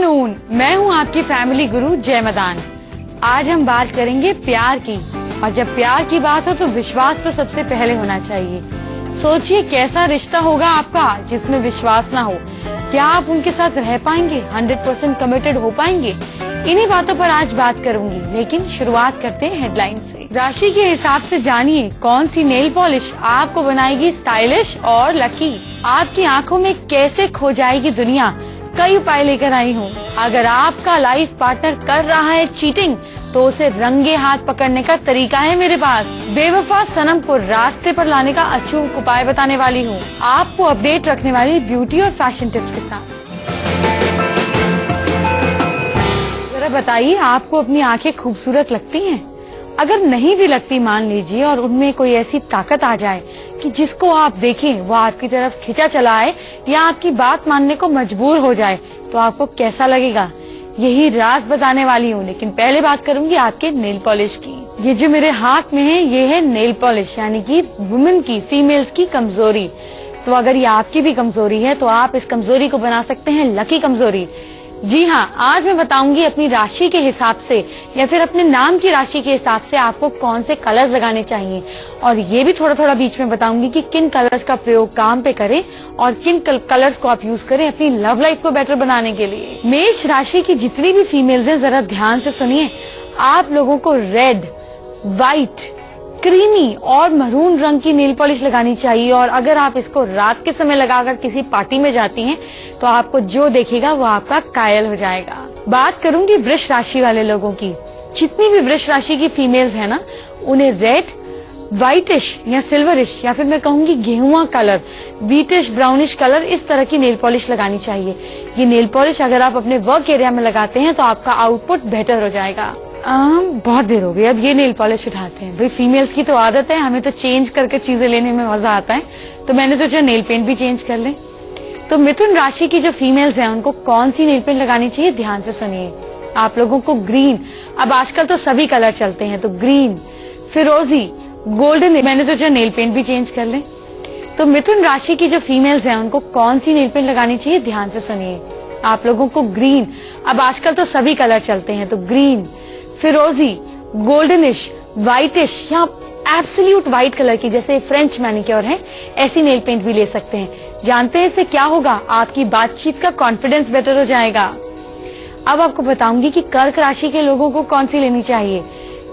Afternoon, मैं हूँ आपकी फैमिली गुरु जय मदान। आज हम बात करेंगे प्यार की, और जब प्यार की बात हो तो विश्वास तो सबसे पहले होना चाहिए। सोचिए कैसा रिश्ता होगा आपका जिसमें विश्वास ना हो। क्या आप उनके साथ रह पाएंगे? 100% कमिटेड हो पाएंगे? इन्हीं बातों पर आज बात करूंगी, लेकिन शुरुआत करते हैं हेडलाइन से। राशि के हिसाब से जानिए कौन सी नेल पॉलिश आपको बनाएगी स्टाइलिश और लकी। आपकी आंखों में कैसे खो जाएगी दुनिया, कई उपाय लेकर आई हूँ। अगर आपका लाइफ पार्टनर कर रहा है चीटिंग तो उसे रंगे हाथ पकड़ने का तरीका है मेरे पास। बेवफा सनम को रास्ते पर लाने का अचूक उपाय बताने वाली हूँ, आपको अपडेट रखने वाली ब्यूटी और फैशन टिप्स के साथ। जरा बताइए, आपको अपनी आंखें खूबसूरत लगती हैं? अगर नहीं भी लगती मान लीजिए, और उनमें कोई ऐसी ताकत आ जाए कि जिसको आप देखें वो आपकी तरफ खिंचा चला आए या आपकी बात मानने को मजबूर हो जाए, तो आपको कैसा लगेगा? यही राज बताने वाली हूँ। लेकिन पहले बात करूंगी आपके नेल पॉलिश की। ये जो मेरे हाथ में है ये है नेल पॉलिश, यानी कि वुमेन की, फीमेल्स की कमजोरी। तो अगर ये आपकी भी कमजोरी है तो आप इस कमजोरी को बना सकते हैं लकी कमजोरी। जी हाँ, आज मैं बताऊंगी अपनी राशि के हिसाब से या फिर अपने नाम की राशि के हिसाब से आपको कौन से कलर्स लगाने चाहिए, और ये भी थोड़ा थोड़ा बीच में बताऊंगी कि किन कलर्स का प्रयोग काम पे करें और किन कलर्स को आप यूज करें अपनी लव लाइफ को बेटर बनाने के लिए। मेष राशि की जितनी भी फीमेल्स हैं जरा ध्यान से सुनिए। आप लोगों को रेड, व्हाइट, क्रीमी और मरून रंग की नेल पॉलिश लगानी चाहिए, और अगर आप इसको रात के समय लगाकर किसी पार्टी में जाती हैं तो आपको जो देखेगा वो आपका कायल हो जाएगा। बात करूंगी वृष राशि वाले लोगों की। जितनी भी वृष राशि की फीमेल्स है ना, उन्हें रेड, व्हाइटिश या सिल्वरिश या फिर मैं कहूंगी गेहुआ कलर, व्हीटिश ब्राउनिश कलर, इस तरह की नेल पॉलिश लगानी चाहिए। ये नेल पॉलिश अगर आप अपने वर्क एरिया में लगाते हैं तो आपका आउटपुट बेटर हो जाएगा। बहुत देर हो गई, अब ये नेल पॉलिश उठाते हैं। भाई फीमेल्स की तो आदत है, हमें तो चेंज करके चीजें लेने में मजा आता है, तो मैंने सोचा नेल पेंट भी चेंज कर लें। तो मिथुन राशि की जो फीमेल्स हैं उनको कौन सी नेल पेंट लगानी चाहिए, ध्यान से सुनिए। आप लोगों को ग्रीन, अब आजकल तो सभी कलर चलते हैं, तो ग्रीन, फिरोजी, गोल्डन, मैंने सोचा नेल पेंट भी चेंज कर लें। तो मिथुन राशि की जो फीमेल्स हैं उनको कौन सी नेल पेंट लगानी चाहिए, ध्यान से सुनिए। आप लोगों को ग्रीन, अब आजकल तो सभी कलर चलते हैं, तो ग्रीन, फिरोजी, गोल्डनिश, व्हाइटिश या एब्सोल्यूट व्हाइट कलर की, जैसे फ्रेंच मैनिक्योर है, ऐसी नेल पेंट भी ले सकते हैं। जानते हैं इससे क्या होगा? आपकी बातचीत का कॉन्फिडेंस बेटर हो जाएगा। अब आपको बताऊंगी कि कर्क राशि के लोगों को कौन सी लेनी चाहिए।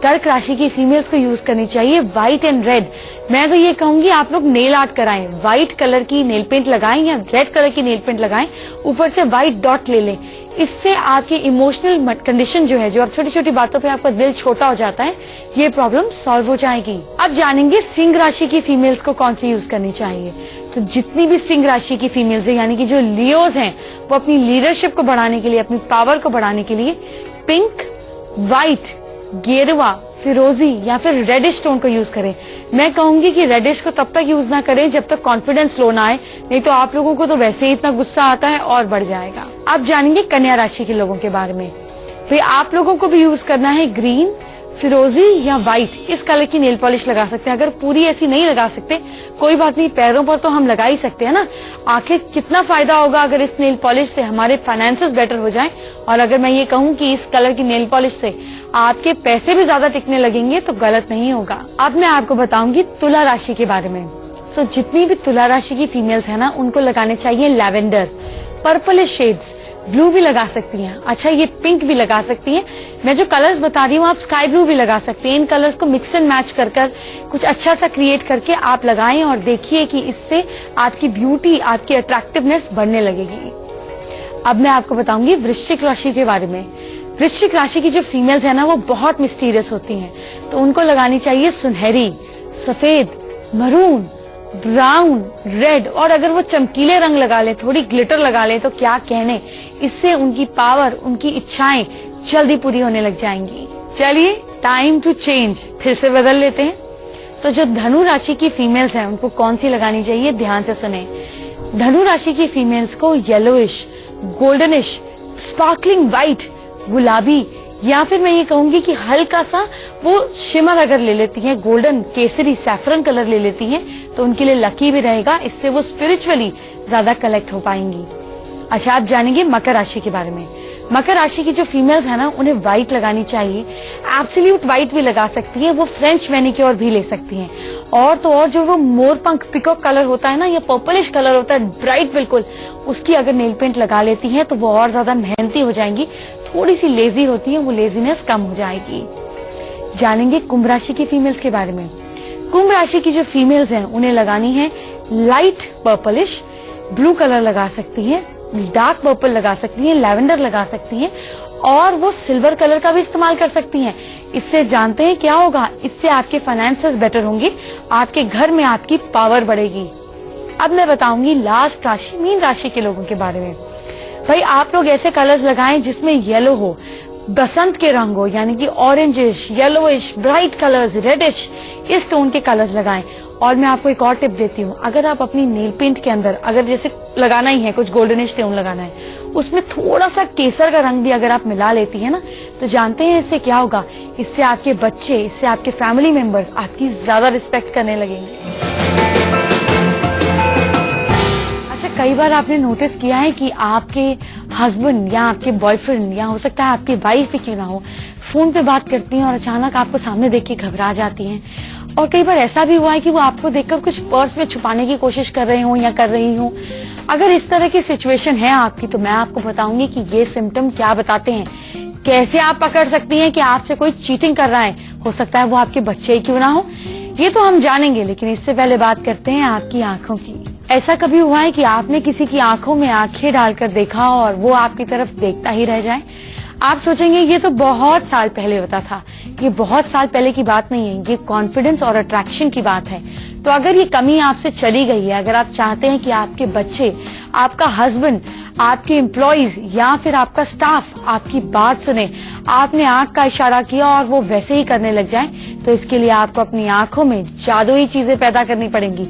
कर्क राशि की फीमेल्स को यूज करनी चाहिए व्हाइट एंड रेड। मैं तो ये कहूंगी आप लोग नेल आर्ट कराएं, व्हाइट कलर की नेल पेंट लगाएं या रेड कलर की नेल पेंट लगाएं, ऊपर से व्हाइट डॉट ले लें। इससे आपकी इमोशनल कंडीशन जो है, जो अब छोटी छोटी बातों पे आपका दिल छोटा हो जाता है, ये प्रॉब्लम सॉल्व हो जाएगी। अब जानेंगे सिंह राशि की फीमेल्स को कौन सी यूज करनी चाहिए। तो जितनी भी सिंह राशि की फीमेल्स है, यानी कि जो लियोज हैं, वो अपनी लीडरशिप को बढ़ाने के लिए, अपनी पावर को बढ़ाने के लिए पिंक, व्हाइट, गेरुआ, फिरोजी या फिर रेडिश टोन को यूज करें। मैं कहूंगी कि रेडिश को तब तक यूज ना करें जब तक कॉन्फिडेंस लो ना आए, नहीं तो आप लोगों को तो वैसे ही इतना गुस्सा आता है और बढ़ जाएगा। आप जानेंगे कन्या राशि के लोगों के बारे में। भाई आप लोगों को भी यूज करना है ग्रीन, फिरोजी या व्हाइट, इस कलर की नेल पॉलिश लगा सकते हैं। अगर पूरी ऐसी नहीं लगा सकते कोई बात नहीं, पैरों पर तो हम लगा ही सकते हैं ना। आखिर कितना फायदा होगा अगर इस नेल पॉलिश से हमारे फाइनेंसेस बेटर हो जाएं, और अगर मैं ये कहूँ कि इस कलर की नेल पॉलिश से आपके पैसे भी ज्यादा टिकने लगेंगे तो गलत नहीं होगा। अब मैं आपको बताऊंगी तुला राशि के बारे में। तो जितनी भी तुला राशि की फीमेल्स है ना, उनको लगाने चाहिए लैवेंडर, पर्पलिश शेड्स, ब्लू भी लगा सकती हैं, अच्छा ये पिंक भी लगा सकती हैं। मैं जो कलर्स बता रही हूँ आप स्काई ब्लू भी लगा सकती हैं। इन कलर्स को मिक्स एंड मैच कर कुछ अच्छा सा क्रिएट करके आप लगाएं और देखिए कि इससे आपकी ब्यूटी, आपकी अट्रैक्टिवनेस बढ़ने लगेगी। अब मैं आपको बताऊंगी वृश्चिक राशि के बारे में। वृश्चिक राशि की जो फीमेल्स है ना, वो बहुत मिस्टीरियस होती हैं, तो उनको लगानी चाहिए सुनहरी, सफेद, मरून, ब्राउन, रेड, और अगर वो चमकीले रंग लगा ले, थोड़ी ग्लिटर लगा ले, तो क्या कहने, इससे उनकी पावर, उनकी इच्छाएं जल्दी पूरी होने लग जाएंगी। चलिए टाइम टू चेंज, फिर से बदल लेते हैं। तो जो धनु राशि की फीमेल्स हैं उनको कौन सी लगानी चाहिए, ध्यान से सुने। धनु राशि की फीमेल्स को येलोइश, गोल्डनिश, स्पार्कलिंग व्हाइट, गुलाबी, या फिर मैं ये कहूंगी कि हल्का सा वो शिमर अगर ले लेती हैं, गोल्डन, केसरी, सैफरन कलर ले लेती हैं, तो उनके लिए लकी भी रहेगा। इससे वो स्पिरिचुअली ज्यादा कलेक्ट हो पाएंगी। अच्छा, आप जानेंगे मकर राशि के बारे में। मकर राशि की जो फीमेल्स है ना, उन्हें व्हाइट लगानी चाहिए। एब्सोल्यूट व्हाइट भी लगा सकती है, वो फ्रेंच मैनिक्योर भी ले सकती हैं। और तो और जो वो मोरपंख पिकॉक कलर होता है ना, या पर्पलिश कलर होता है ब्राइट बिल्कुल, उसकी अगर नेल पेंट लगा लेती हैं तो वो और ज्यादा मेहनती हो जाएंगी। थोड़ी सी लेजी होती है, वो लेजीनेस कम हो जाएगी। जानेंगे कुंभ राशि की फीमेल्स के बारे में। कुंभ राशि की जो फीमेल्स हैं, उन्हें लगानी है लाइट पर्पलिश, ब्लू कलर लगा सकती हैं, डार्क पर्पल लगा सकती हैं, लैवेंडर लगा सकती हैं, और वो सिल्वर कलर का भी इस्तेमाल कर सकती हैं। इससे जानते हैं क्या होगा? इससे आपके फाइनेंसेस बेटर होंगे, आपके घर में आपकी पावर बढ़ेगी। अब मैं बताऊंगी लास्ट राशि, मीन राशि के लोगों के बारे में। भाई आप लोग ऐसे कलर्स लगाएं जिसमें येलो हो, बसंत के रंग हो, यानी कि orangish, yellowish, bright colours, reddish, इस टोन के कलर्स लगाएं। और मैं आपको एक और टिप देती हूँ, अगर आप अपनी नेल पेंट के अंदर, अगर जैसे लगाना ही है कुछ गोल्डनिश टोन लगाना है, उसमें थोड़ा सा केसर का रंग भी अगर आप मिला लेती है ना, तो जानते हैं इससे क्या होगा? इससे आपके बच्चे, इससे आपके फैमिली मेंबर्स आपकी ज्यादा रिस्पेक्ट करने लगेंगे। अच्छा, कई बार आपने नोटिस किया है कि आपके हस्बैंड या आपके बॉयफ्रेंड या हो सकता है आपकी वाइफ भी क्यों ना हो, फोन पे बात करती हैं और अचानक आपको सामने देख के घबरा जाती हैं। और कई बार ऐसा भी हुआ है कि वो आपको देखकर कुछ पर्स में छुपाने की कोशिश कर रहे हो या कर रही हो। अगर इस तरह की सिचुएशन है आपकी, तो मैं आपको बताऊंगी कि ये सिम्टम क्या बताते हैं, कैसे आप पकड़ सकती हैं कि आपसे कोई चीटिंग कर रहा है। हो सकता है वो आपके बच्चे ही क्यों ना हो, ये तो हम जानेंगे, लेकिन इससे पहले बात करते हैं आपकी आंखों की। ऐसा कभी हुआ है कि आपने किसी की आंखों में आंखें डालकर देखा और वो आपकी तरफ देखता ही रह जाए? आप सोचेंगे ये तो बहुत साल पहले होता था। ये बहुत साल पहले की बात नहीं है, ये कॉन्फिडेंस और अट्रैक्शन की बात है। तो अगर ये कमी आपसे चली गई है, अगर आप चाहते हैं कि आपके बच्चे, आपका हस्बैंड, आपके एम्प्लॉइज या फिर आपका स्टाफ आपकी बात सुने, आपने आंख का इशारा किया और वो वैसे ही करने लग जाए, तो इसके लिए आपको अपनी आंखों में जादुई चीजें पैदा करनी पड़ेंगी।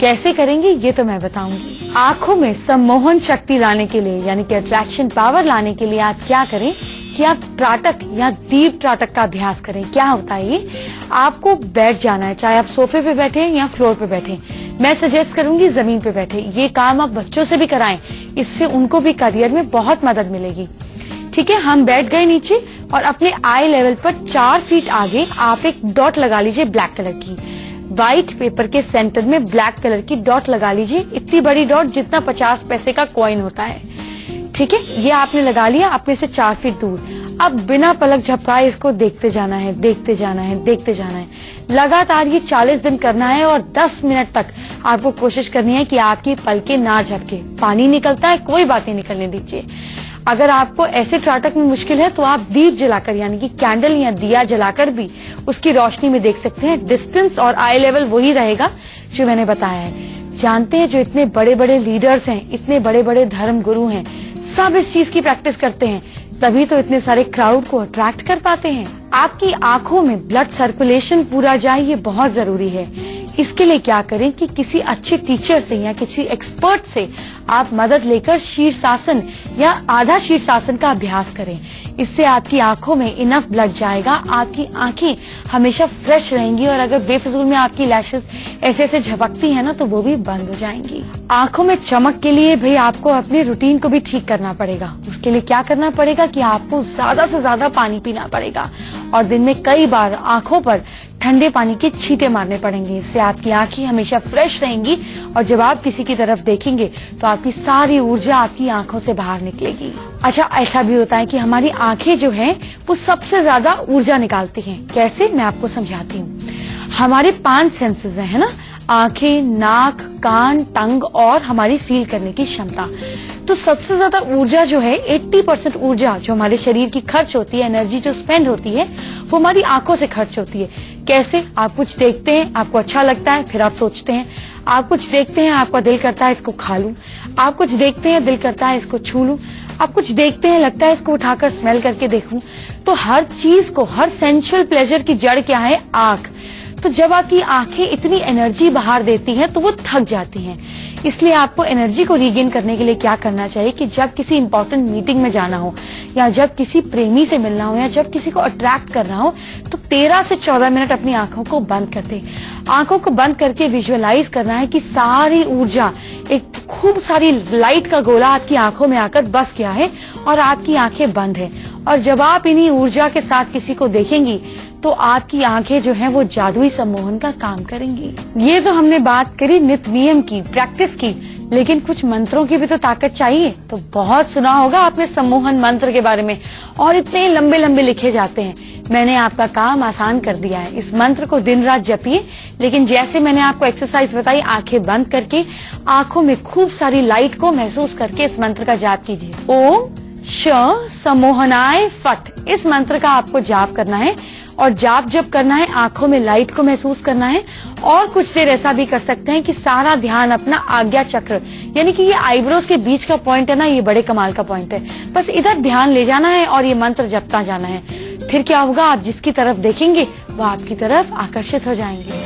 कैसे करेंगे ये तो मैं बताऊंगी। आंखों में सम्मोहन शक्ति लाने के लिए, यानी कि अट्रैक्शन पावर लाने के लिए आप क्या करें कि आप त्राटक या दीप त्राटक का अभ्यास करें। क्या होता है ये? आपको बैठ जाना है, चाहे आप सोफे पे बैठे या फ्लोर पे बैठे। मैं सजेस्ट करूंगी जमीन पे बैठे। ये काम आप बच्चों से भी कराएं, इससे उनको भी करियर में बहुत मदद मिलेगी। ठीक है, हम बैठ गए नीचे और अपने आई लेवल पर 4 फीट आगे आप एक डॉट लगा लीजिए ब्लैक कलर की। व्हाइट पेपर के सेंटर में ब्लैक कलर की डॉट लगा लीजिए, इतनी बड़ी डॉट जितना 50 पैसे का कॉइन होता है। ठीक है, ये आपने लगा लिया अपने से 4 फीट दूर। अब बिना पलक झपकाए इसको देखते जाना है, देखते जाना है, देखते जाना है। लगातार ये 40 दिन करना है और 10 मिनट तक आपको कोशिश करनी है कि आपकी पलकें ना झपके। पानी निकलता है, कोई बात नहीं, निकलने दीजिए। अगर आपको ऐसे त्राटक में मुश्किल है तो आप दीप जलाकर, यानी कि कैंडल या दिया जलाकर भी उसकी रोशनी में देख सकते हैं। डिस्टेंस और आई लेवल वही रहेगा जो मैंने बताया है। जानते हैं जो इतने बड़े बड़े लीडर्स हैं, इतने बड़े बड़े धर्म गुरु हैं, सब इस चीज की प्रैक्टिस करते हैं, तभी तो इतने सारे क्राउड को अट्रैक्ट कर पाते हैं। आपकी आंखों में ब्लड सर्कुलेशन पूरा जाए, ये बहुत जरूरी है। इसके लिए क्या करें कि किसी अच्छे टीचर से या किसी एक्सपर्ट से आप मदद लेकर शीर्षासन या आधा शीर्षासन का अभ्यास करें। इससे आपकी आंखों में इनफ ब्लड जाएगा, आपकी आंखें हमेशा फ्रेश रहेंगी और अगर बेफिजूल में आपकी लैशेस ऐसे ऐसे झपकती है ना, तो वो भी बंद हो जाएंगी। आंखों में चमक के लिए भाई आपको अपने रूटीन को भी ठीक करना पड़ेगा। उसके लिए क्या करना पड़ेगा कि आपको ज्यादा से ज्यादा पानी पीना पड़ेगा और दिन में कई बार आंखों पर ठंडे पानी के छींटे मारने पड़ेंगे। इससे आपकी आंखें हमेशा फ्रेश रहेंगी और जब आप किसी की तरफ देखेंगे तो आपकी सारी ऊर्जा आपकी आंखों से बाहर निकलेगी। अच्छा, ऐसा भी होता है कि हमारी आंखें जो हैं वो सबसे ज्यादा ऊर्जा निकालती हैं। कैसे, मैं आपको समझाती हूँ। हमारे 5 सेंसेस है ना, आंखें, नाक, कान, टंग और हमारी फील करने की क्षमता। तो सबसे ज्यादा ऊर्जा जो है, 80% ऊर्जा जो हमारे शरीर की खर्च होती है, एनर्जी जो स्पेंड होती है, वो हमारी आंखों से खर्च होती है। कैसे? आप कुछ देखते हैं, आपको अच्छा लगता है, फिर आप सोचते हैं। आप कुछ देखते हैं, आपका दिल करता है इसको खा लूं। आप कुछ देखते हैं, दिल करता है इसको छू लूं। आप कुछ देखते हैं, लगता है इसको उठाकर स्मेल करके देखूं। तो हर चीज को, हर सेंसुअल प्लेजर की जड़ क्या है? आंख। तो जब आपकी आंखें इतनी एनर्जी बाहर देती हैं तो वो थक जाती हैं। इसलिए आपको एनर्जी को रीगेन करने के लिए क्या करना चाहिए कि जब किसी इंपॉर्टेंट मीटिंग में जाना हो या जब किसी प्रेमी से मिलना हो या जब किसी को अट्रैक्ट करना हो, तो 13 से 14 मिनट अपनी आंखों को बंद कर दें। आंखों को बंद करके विजुअलाइज करना है कि सारी ऊर्जा एक खूब सारी लाइट का गोला आपकी आंखों में आकर बस गया है और आपकी आंखें बंद है। और जब आप इन्हीं ऊर्जा के साथ किसी को देखेंगी तो आपकी आंखें जो हैं वो जादुई सम्मोहन का काम करेंगी। ये तो हमने बात करी नित्य नियम की, प्रैक्टिस की, लेकिन कुछ मंत्रों की भी तो ताकत चाहिए। तो बहुत सुना होगा आपने सम्मोहन मंत्र के बारे में, और इतने लंबे लंबे लिखे जाते हैं। मैंने आपका काम आसान कर दिया है। इस मंत्र को दिन रात जपिए, लेकिन जैसे मैंने आपको एक्सरसाइज बताई, आंखें बंद करके आंखों में खूब सारी लाइट को महसूस करके इस मंत्र का जाप कीजिए। ओम श सम्मोहनाय फट, इस मंत्र का आपको जाप करना है। और जाप जब करना है आंखों में लाइट को महसूस करना है। और कुछ देर ऐसा भी कर सकते हैं कि सारा ध्यान अपना आज्ञा चक्र, यानी कि ये आईब्रोज के बीच का पॉइंट है ना, ये बड़े कमाल का पॉइंट है, बस इधर ध्यान ले जाना है और ये मंत्र जपता जाना है। फिर क्या होगा, आप जिसकी तरफ देखेंगे वो आपकी तरफ आकर्षित हो जाएंगे।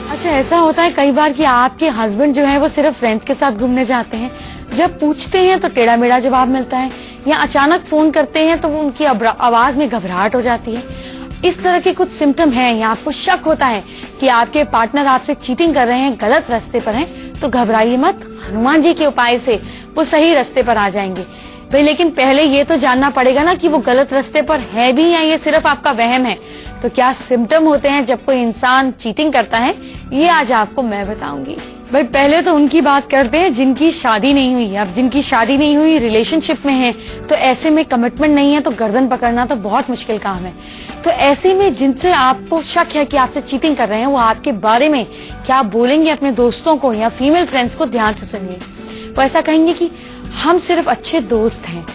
अच्छा, ऐसा होता है कई बार कि आपके हस्बैंड जो है वो सिर्फ फ्रेंड्स के साथ घूमने जाते हैं। जब पूछते हैं तो टेढ़ा मेढ़ा जवाब मिलता है, या अचानक फोन करते हैं तो वो उनकी आवाज में घबराहट हो जाती है। इस तरह के कुछ सिम्टम हैं या आपको शक होता है कि आपके पार्टनर आपसे चीटिंग कर रहे हैं, गलत रास्ते पर हैं, तो घबराइए मत। हनुमान जी के उपाय से वो सही रास्ते पर आ जाएंगे भाई। लेकिन पहले ये तो जानना पड़ेगा ना कि वो गलत रास्ते पर है भी या ये सिर्फ आपका वहम है। तो क्या सिम्टम होते हैं जब कोई इंसान चीटिंग करता है, ये आज आपको मैं बताऊंगी। भाई पहले तो उनकी बात करते हैं जिनकी शादी नहीं हुई। अब जिनकी शादी नहीं हुई, रिलेशनशिप में है, तो ऐसे में कमिटमेंट नहीं है, तो गर्दन पकड़ना तो बहुत मुश्किल काम है। तो ऐसे में जिनसे आपको शक है कि आपसे चीटिंग कर रहे हैं, वो आपके बारे में क्या बोलेंगे अपने दोस्तों को या फीमेल फ्रेंड्स को, ध्यान से सुनिए। वो ऐसा कहेंगे कि हम सिर्फ अच्छे दोस्त हैं।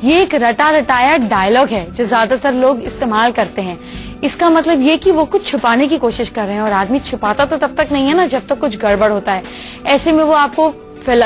ये एक रटा रटाया डायलॉग है जो ज्यादातर लोग इस्तेमाल करते हैं। इसका मतलब ये कि वो कुछ छुपाने की कोशिश कर रहे हैं, और आदमी छुपाता तो तब तक नहीं है ना जब तक कुछ गड़बड़ होता है। ऐसे में वो आपको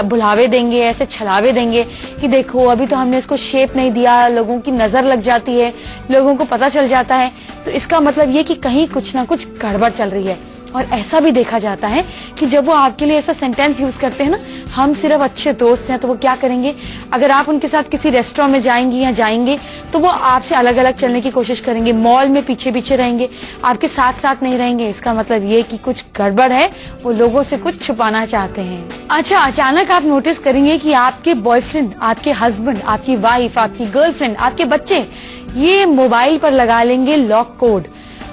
बुलावे देंगे, ऐसे छलावे देंगे कि देखो अभी तो हमने इसको शेप नहीं दिया, लोगों की नजर लग जाती है, लोगों को पता चल जाता है। तो इसका मतलब ये कि कहीं कुछ ना कुछ गड़बड़ चल रही है। और ऐसा भी देखा जाता है कि जब वो आपके लिए ऐसा सेंटेंस यूज करते हैं ना, हम सिर्फ अच्छे दोस्त हैं, तो वो क्या करेंगे, अगर आप उनके साथ किसी रेस्टोरेंट में जाएंगी या जाएंगे तो वो आपसे अलग अलग चलने की कोशिश करेंगे, मॉल में पीछे पीछे रहेंगे, आपके साथ साथ नहीं रहेंगे। इसका मतलब ये कि कुछ गड़बड़ है, वो लोगों से कुछ छुपाना चाहते हैं। अच्छा, अचानक आप नोटिस करेंगे कि आपके बॉयफ्रेंड, आपके हस्बैंड, आपकी वाइफ, आपकी गर्लफ्रेंड, आपके बच्चे ये मोबाइल पर लगा लेंगे लॉक कोड,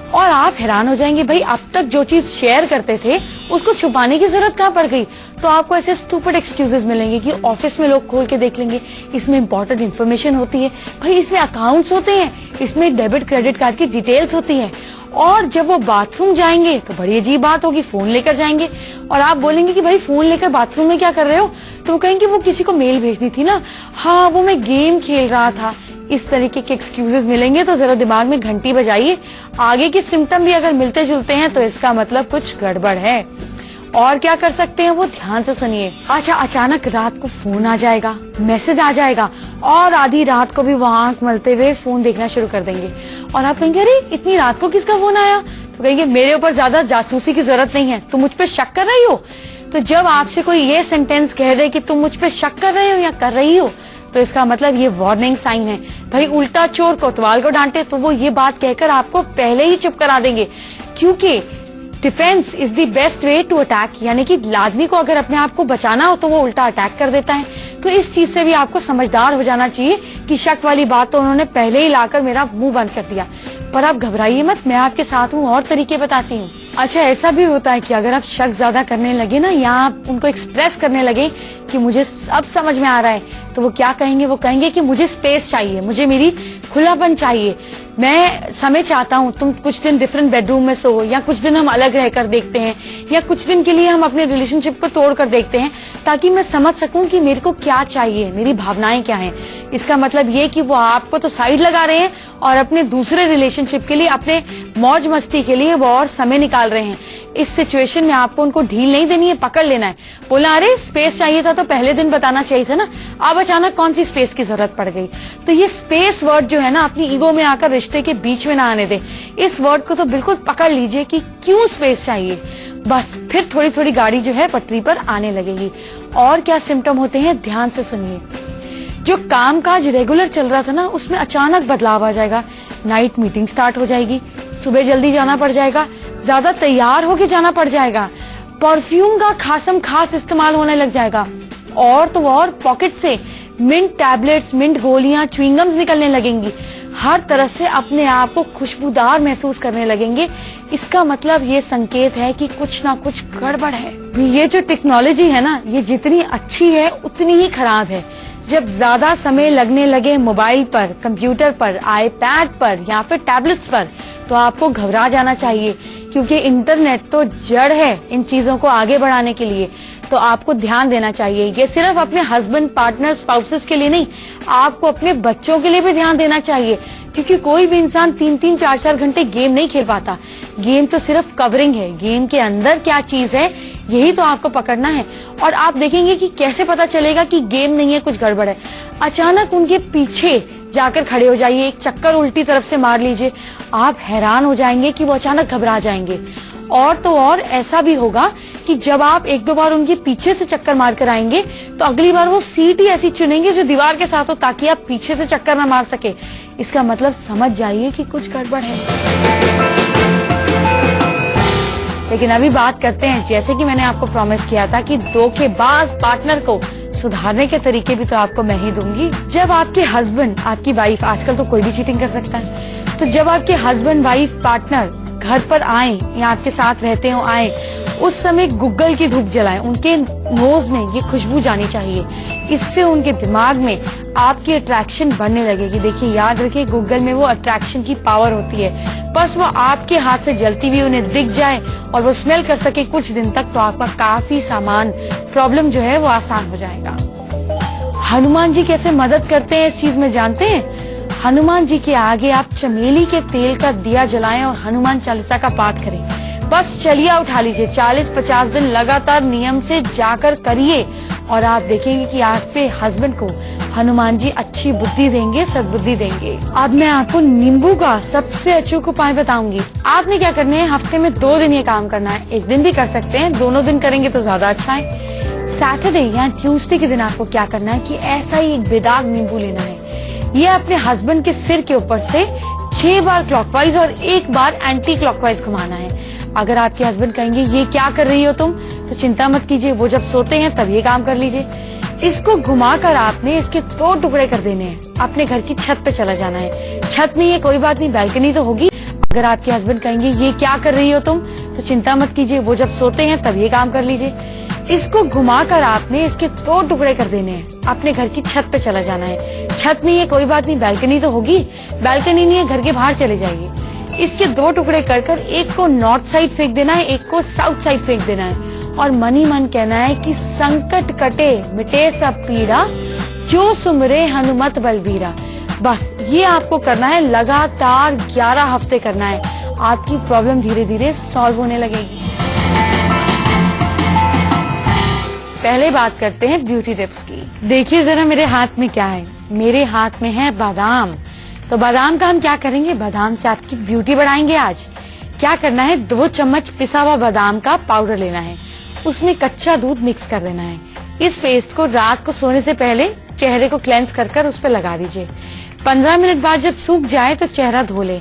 और आप हैरान हो जाएंगे, भाई अब तक जो चीज शेयर करते थे उसको छुपाने की जरूरत कहाँ पड़ गई। तो आपको ऐसे स्टूपिड एक्सक्यूजेस मिलेंगे कि ऑफिस में लोग खोल के देख लेंगे, इसमें इंपॉर्टेंट इन्फॉर्मेशन होती है, भाई इसमें अकाउंट्स होते हैं, इसमें डेबिट क्रेडिट कार्ड की डिटेल्स होती है। और जब वो बाथरूम जाएंगे तो बड़ी अजीब बात होगी, फोन लेकर जाएंगे, और आप बोलेंगे कि भाई फोन लेकर बाथरूम में क्या कर रहे हो, तो वो कहेंगे वो किसी को मेल भेजनी थी ना, हाँ वो मैं गेम खेल रहा था। इस तरीके के एक्सक्यूजेस मिलेंगे तो जरा दिमाग में घंटी बजाइए। आगे के सिम्टम भी अगर मिलते जुलते हैं तो इसका मतलब कुछ गड़बड़ है। और क्या कर सकते हैं वो ध्यान से सुनिए। अच्छा, अचानक रात को फोन आ जाएगा, मैसेज आ जाएगा, और आधी रात को भी वो आंख मलते हुए फोन देखना शुरू कर देंगे, और आप कहेंगे अरे इतनी रात को किसका फोन आया, तो कहेंगे मेरे ऊपर ज्यादा जासूसी की जरूरत नहीं है, तुम मुझ पर शक कर रही हो। तो जब आपसे कोई ये सेंटेंस कह दे कि तुम मुझ पर शक कर रहे हो या कर रही हो, तो इसका मतलब ये वार्निंग साइन है। भाई उल्टा चोर कोतवाल को डांटे, तो वो ये बात कहकर आपको पहले ही चुप करा देंगे, क्योंकि defence is the best way to attack, यानी कि आदमी को अगर अपने आप को बचाना हो तो वो उल्टा अटैक कर देता है। तो इस चीज से भी आपको समझदार हो जाना चाहिए कि शक वाली बात तो उन्होंने पहले ही लाकर मेरा मुंह बंद कर दिया। पर आप घबराइए मत, मैं आपके साथ हूँ, और तरीके बताती हूँ। अच्छा, ऐसा भी होता है कि अगर आप शक ज्यादा करने लगे ना, या आप उनको एक्सप्रेस करने लगे कि मुझे सब समझ में आ रहा है, तो वो क्या कहेंगे, वो कहेंगे कि मुझे स्पेस चाहिए, मुझे मेरी खुलापन चाहिए, मैं समय चाहता हूँ, तुम कुछ दिन डिफरेंट बेडरूम में सो, या कुछ दिन हम अलग रहकर देखते हैं, या कुछ दिन के लिए हम अपने रिलेशनशिप को तोड़ कर देखते हैं, ताकि मैं समझ सकूं कि मेरे को क्या चाहिए, मेरी भावनाएं क्या हैं। इसका मतलब ये कि वो आपको तो साइड लगा रहे हैं और अपने दूसरे रिलेशनशिप के लिए, अपने मौज मस्ती के लिए वो और समय निकाल रहे हैं। इस सिचुएशन में आपको उनको ढील नहीं देनी है, पकड़ लेना है। बोला अरे स्पेस चाहिए था तो पहले दिन बताना चाहिए था ना, अब अचानक कौन सी स्पेस की जरूरत पड़ गई। तो ये स्पेस वर्ड जो है ना, अपनी ईगो में आकर रिश्ते के बीच में ना आने दे। इस वर्ड को तो बिल्कुल पकड़ लीजिए कि क्यों स्पेस चाहिए, बस फिर थोड़ी थोड़ी गाड़ी जो है पटरी पर आने लगेगी। और क्या सिम्टम होते हैं ध्यान से सुनिए। जो काम काज रेगुलर चल रहा था ना, उसमें अचानक बदलाव आ जाएगा। नाइट मीटिंग स्टार्ट हो जाएगी, सुबह जल्दी जाना पड़ जाएगा, ज्यादा तैयार होके जाना पड़ जाएगा, परफ्यूम का खासम खास इस्तेमाल होने लग जाएगा। और तो और पॉकेट से मिंट टैबलेट्स, मिंट गोलियां, च्युइंगम्स निकलने लगेंगी। हर तरह से अपने आप को खुशबूदार महसूस करने लगेंगे। इसका मतलब ये संकेत है कि कुछ ना कुछ गड़बड़ है। ये जो टेक्नोलॉजी है ना, ये जितनी अच्छी है उतनी ही खराब है। जब ज्यादा समय लगने लगे मोबाइल पर, कंप्यूटर पर, आईपैड पर या फिर टैबलेट्स पर, तो आपको घबरा जाना चाहिए, क्योंकि इंटरनेट तो जड़ है इन चीजों को आगे बढ़ाने के लिए। तो आपको ध्यान देना चाहिए। ये सिर्फ अपने हस्बैंड, पार्टनर, स्पाउसेस के लिए नहीं, आपको अपने बच्चों के लिए भी ध्यान देना चाहिए, क्योंकि कोई भी इंसान 3-3, 4-4 घंटे गेम नहीं खेल पाता। गेम तो सिर्फ कवरिंग है, गेम के अंदर क्या चीज है यही तो आपको पकड़ना है। और आप देखेंगे कि कैसे पता चलेगा कि गेम नहीं है, कुछ गड़बड़ है। अचानक उनके पीछे जाकर खड़े हो जाइए, एक चक्कर उल्टी तरफ से मार लीजिए, आप हैरान हो जाएंगे कि वो अचानक घबरा जाएंगे। और तो और ऐसा भी होगा कि जब आप 1-2 बार उनके पीछे से चक्कर मार कर आएंगे, तो अगली बार वो सीट ही ऐसी चुनेंगे जो दीवार के साथ हो, ताकि आप पीछे से चक्कर ना मार सके। इसका मतलब समझ जाइए कि कुछ गड़बड़ है। लेकिन अभी बात करते हैं, जैसे कि मैंने आपको प्रॉमिस किया था कि धोखेबाज पार्टनर को सुधारने के तरीके भी तो आपको मैं ही दूंगी। जब आपके हस्बैंड, आपकी वाइफ, आजकल तो कोई भी चीटिंग कर सकता है, तो जब आपके हस्बैंड, वाइफ, पार्टनर घर पर आए या आपके साथ रहते हो आए, उस समय गूगल की धूप जलाएं। उनके नोज में ये खुशबू जानी चाहिए। इससे उनके दिमाग में आपकी अट्रैक्शन बढ़ने लगेगी। देखिए, याद रखिए, गूगल में वो अट्रैक्शन की पावर होती है। बस वो आपके हाथ से जलती हुई उन्हें दिख जाए और वो स्मेल कर सके कुछ दिन तक, तो आपका काफी सामान प्रॉब्लम जो है वो आसान हो जाएगा। हनुमान जी कैसे मदद करते हैं इस चीज में जानते हैं? हनुमान जी के आगे आप चमेली के तेल का दिया जलाएं और हनुमान चालीसा का पाठ करें। बस चलिया उठा लीजिए, 40-50 दिन लगातार नियम से जाकर करिए और आप देखेंगे कि आपके हस्बैंड को हनुमान जी अच्छी बुद्धि देंगे, सद्बुद्धि देंगे। अब मैं आपको नींबू का सबसे अचूक उपाय बताऊंगी। आपने क्या करना है, हफ्ते में 2 दिन ये काम करना है। एक दिन भी कर सकते हैं, दोनों दिन करेंगे तो ज्यादा अच्छा है। सैटरडे या ट्यूसडे के दिन आपको क्या करना है कि ऐसा ही एक बेदाग नींबू लेना है। ये अपने हस्बैंड के सिर के ऊपर से 6 बार क्लॉकवाइज और 1 बार एंटी क्लॉकवाइज घुमाना है। अगर आपके हस्बैंड कहेंगे ये क्या कर रही हो तुम, तो चिंता मत कीजिए, वो जब सोते हैं तब ये काम कर लीजिए। इसको घुमाकर आपने इसके 2 टुकड़े कर देने हैं। अपने घर की छत पे चला जाना है। छत नहीं है कोई बात नहीं, बैल्कनी तो होगी। अगर आपके हस्बैंड कहेंगे ये क्या कर रही हो तुम, तो चिंता मत कीजिए, वो जब सोते हैं तब ये काम कर लीजिए। इसको घुमाकर आपने इसके 2 टुकड़े कर देने हैं। अपने घर की छत पे चला जाना है। छत नहीं है कोई बात नहीं, बैल्कनी तो होगी। बैल्कनी नहीं है, घर के बाहर चले जाइए। इसके 2 टुकड़े कर एक को नॉर्थ साइड फेंक देना है, एक को साउथ साइड फेंक देना है और मन ही मन कहना है कि संकट कटे मिटे सब पीड़ा, जो सुमरे हनुमत बलबीरा। बस ये आपको करना है, लगातार 11 हफ्ते करना है। आपकी प्रॉब्लम धीरे धीरे सॉल्व होने लगेगी। पहले बात करते हैं ब्यूटी टिप्स की। देखिए जरा मेरे हाथ में क्या है। मेरे हाथ में है बादाम। तो बादाम का हम क्या करेंगे, बादाम से आपकी ब्यूटी बढ़ाएंगे। आज क्या करना है, 2 चम्मच पिसा हुआ बादाम का पाउडर लेना है, उसमें कच्चा दूध मिक्स कर देना है। इस पेस्ट को रात को सोने से पहले चेहरे को क्लेंस कर उस पर लगा दीजिए। 15 मिनट बाद जब सूख जाए तो चेहरा धो ले।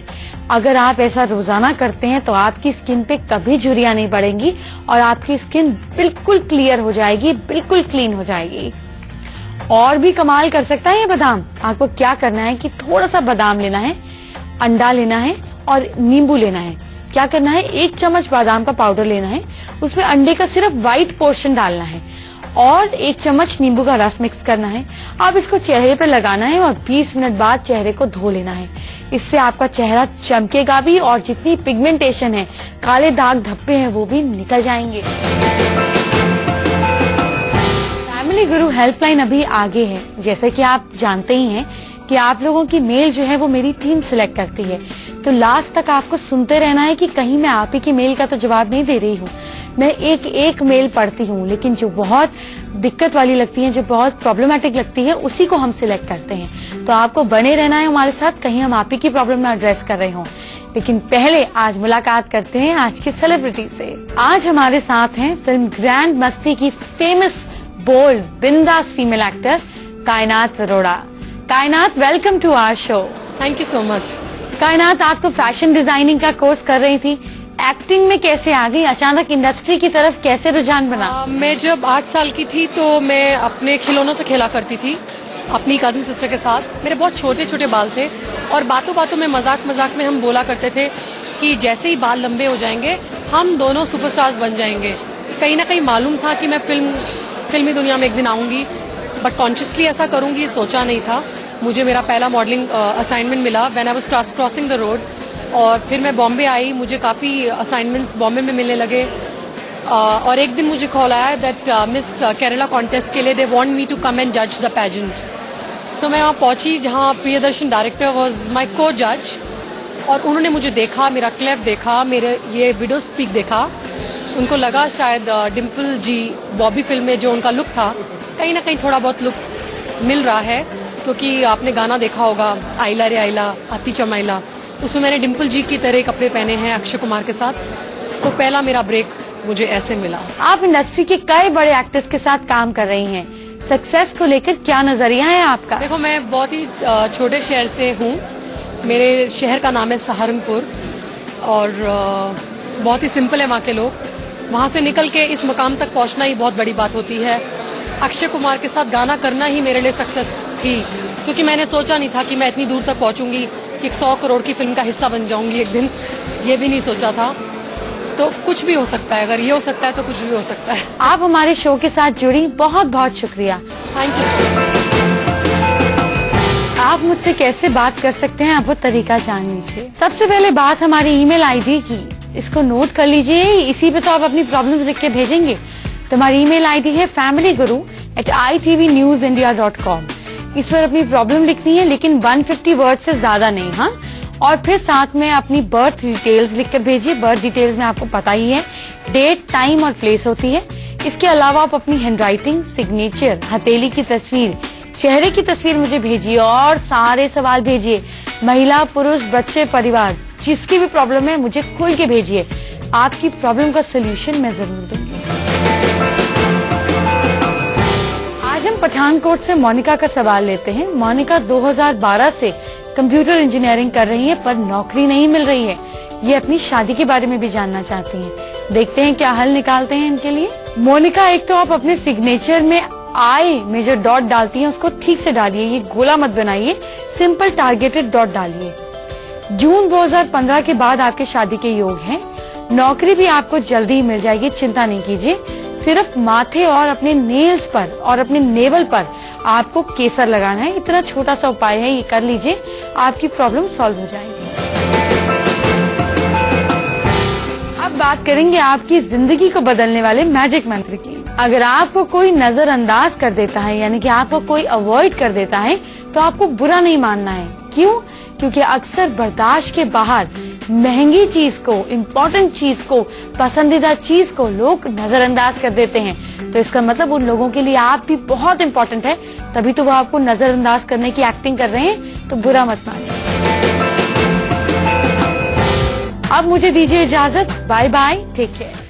अगर आप ऐसा रोजाना करते हैं तो आपकी स्किन पे कभी झुर्रियां नहीं पड़ेंगी और आपकी स्किन बिल्कुल क्लियर हो जाएगी, बिल्कुल क्लीन हो जाएगी। और भी कमाल कर सकता है ये बादाम। आपको क्या करना है कि थोड़ा सा बादाम लेना है, अंडा लेना है और नींबू लेना है। क्या करना है, 1 चम्मच बादाम का पाउडर लेना है, उसमें अंडे का सिर्फ व्हाइट पोर्शन डालना है और 1 चम्मच नींबू का रस मिक्स करना है। अब इसको चेहरे पे लगाना है और 20 मिनट बाद चेहरे को धो लेना है। इससे आपका चेहरा चमकेगा भी और जितनी पिगमेंटेशन है, काले दाग धब्बे हैं, वो भी निकल जाएंगे। फैमिली गुरु हेल्पलाइन अभी आगे है। जैसे कि आप जानते ही हैं कि आप लोगों की मेल जो है वो मेरी टीम सिलेक्ट करती है, तो लास्ट तक आपको सुनते रहना है कि कहीं मैं आप ही की मेल का तो जवाब नहीं दे रही हूँ। मैं एक मेल पढ़ती हूँ, लेकिन जो बहुत दिक्कत वाली लगती है, जो बहुत प्रॉब्लमेटिक लगती है, उसी को हम सिलेक्ट करते हैं। तो आपको बने रहना है हमारे साथ, कहीं हम आप ही की प्रॉब्लम में एड्रेस कर रहे हों। लेकिन पहले आज मुलाकात करते हैं आज की सेलिब्रिटी से। आज हमारे साथ हैं फिल्म ग्रैंड मस्ती की फेमस, बोल्ड, बिंदास female actor Kainaat Arora. Kainaat, welcome to our show. Thank you so much. Kainaat, आप तो फैशन डिजाइनिंग का कोर्स कर रही थी, एक्टिंग में कैसे आ गई, अचानक इंडस्ट्री की तरफ कैसे रुझान बना? मैं जब 8 साल की थी तो मैं अपने खिलौनों से खेला करती थी अपनी कजिन सिस्टर के साथ। मेरे बहुत छोटे छोटे बाल थे और बातों बातों में मजाक मजाक में हम बोला करते थे कि जैसे ही बाल लंबे हो जाएंगे हम दोनों सुपरस्टार्स बन जाएंगे। कहीं ना कहीं मालूम था कि मैं फिल्मी दुनिया में एक दिन आऊंगी, बट कॉन्शियसली ऐसा करूंगी ये सोचा नहीं था। मुझे मेरा पहला मॉडलिंग असाइनमेंट मिला when I was crossing the road, और फिर मैं बॉम्बे आई। मुझे काफ़ी असाइनमेंट्स बॉम्बे में मिलने लगे और एक दिन मुझे कॉल आया दैट मिस केरला कॉन्टेस्ट के लिए they want me to come and जज द पैजेंट। सो मैं वहाँ पहुंची जहाँ प्रियदर्शन डायरेक्टर वाज माय को जज, और उन्होंने मुझे देखा, मेरा क्लिप देखा, मेरे ये वीडियो स्पीक देखा। उनको लगा शायद डिम्पल जी बॉबी फिल्म में जो उनका लुक था कहीं ना कहीं थोड़ा बहुत लुक मिल रहा है, क्योंकि आपने गाना देखा होगा आइला रे आइला आती चमाइला, उसमें मैंने डिम्पल जी की तरह कपड़े पहने हैं अक्षय कुमार के साथ। तो पहला मेरा ब्रेक मुझे ऐसे मिला। आप इंडस्ट्री के कई बड़े एक्टर्स के साथ काम कर रही हैं, सक्सेस को लेकर क्या नजरिया है आपका? देखो, मैं बहुत ही छोटे शहर से हूँ। मेरे शहर का नाम है सहारनपुर और बहुत ही सिंपल है वहाँ के लोग। वहाँ से निकल के इस मुकाम तक पहुँचना ही बहुत बड़ी बात होती है। अक्षय कुमार के साथ गाना करना ही मेरे लिए सक्सेस थी, क्योंकि मैंने सोचा नहीं था कि मैं इतनी दूर तक पहुँचूंगी कि 100 करोड़ की फिल्म का हिस्सा बन जाऊंगी एक दिन। ये भी नहीं सोचा था। तो कुछ भी हो सकता है, अगर ये हो सकता है तो कुछ भी हो सकता है। आप हमारे शो के साथ जुड़ी, बहुत बहुत शुक्रिया। Thank you so much. आप मुझसे कैसे बात कर सकते हैं, आप वो तरीका जान लीजिए। सबसे पहले बात हमारी ईमेल आईडी की, इसको नोट कर लीजिए। इसी पे तो आप अपनी प्रॉब्लम्स लिख के भेजेंगे। तो हमारी ईमेल आईडी है familyguru@itvnewsindia.com। इस पर अपनी प्रॉब्लम लिखनी है, लेकिन 150 वर्ड से ज्यादा नहीं, हाँ। और फिर साथ में अपनी बर्थ डिटेल्स लिख कर भेजिए। बर्थ डिटेल्स में आपको पता ही है, डेट, टाइम और प्लेस होती है। इसके अलावा आप अपनी हैंडराइटिंग, सिग्नेचर, हथेली की तस्वीर, चेहरे की तस्वीर मुझे भेजिए और सारे सवाल भेजिए। महिला, पुरुष, बच्चे, परिवार, जिसकी भी प्रॉब्लम है मुझे खोल के भेजिए। आपकी प्रॉब्लम का सोल्यूशन मैं जरूर दूंगी। आज हम पठानकोट से मोनिका का सवाल लेते हैं। मोनिका 2012 से कंप्यूटर इंजीनियरिंग कर रही है, पर नौकरी नहीं मिल रही है। ये अपनी शादी के बारे में भी जानना चाहती हैं। देखते हैं क्या हल निकालते हैं इनके लिए। मोनिका, एक तो आप अपने सिग्नेचर में आई में जो डॉट डालती हैं उसको ठीक से डालिए, ये गोला मत बनाइए, सिंपल टारगेटेड डॉट डालिए। जून 2015 के बाद आपके शादी के योग हैं। नौकरी भी आपको जल्दी ही मिल जाएगी, चिंता नहीं कीजिए। सिर्फ माथे और अपने नेल्स पर और अपने नेवल पर आपको केसर लगाना है। इतना छोटा सा उपाय है, ये कर लीजिए, आपकी प्रॉब्लम सॉल्व हो जाएगी। अब बात करेंगे आपकी जिंदगी को बदलने वाले मैजिक मंत्र की। अगर आपको कोई नजरअंदाज कर देता है, यानी कि आपको कोई अवॉइड कर देता है, तो आपको बुरा नहीं मानना है। क्यों? क्योंकि अक्सर बर्दाश्त के बाहर महंगी चीज को, इम्पोर्टेंट चीज को, पसंदीदा चीज को लोग नजरअंदाज कर देते हैं। तो इसका मतलब उन लोगों के लिए आप भी बहुत इम्पोर्टेंट है, तभी तो वो आपको नजरअंदाज करने की एक्टिंग कर रहे हैं। तो बुरा मत मानिए। अब मुझे दीजिए इजाजत। Bye bye, take care.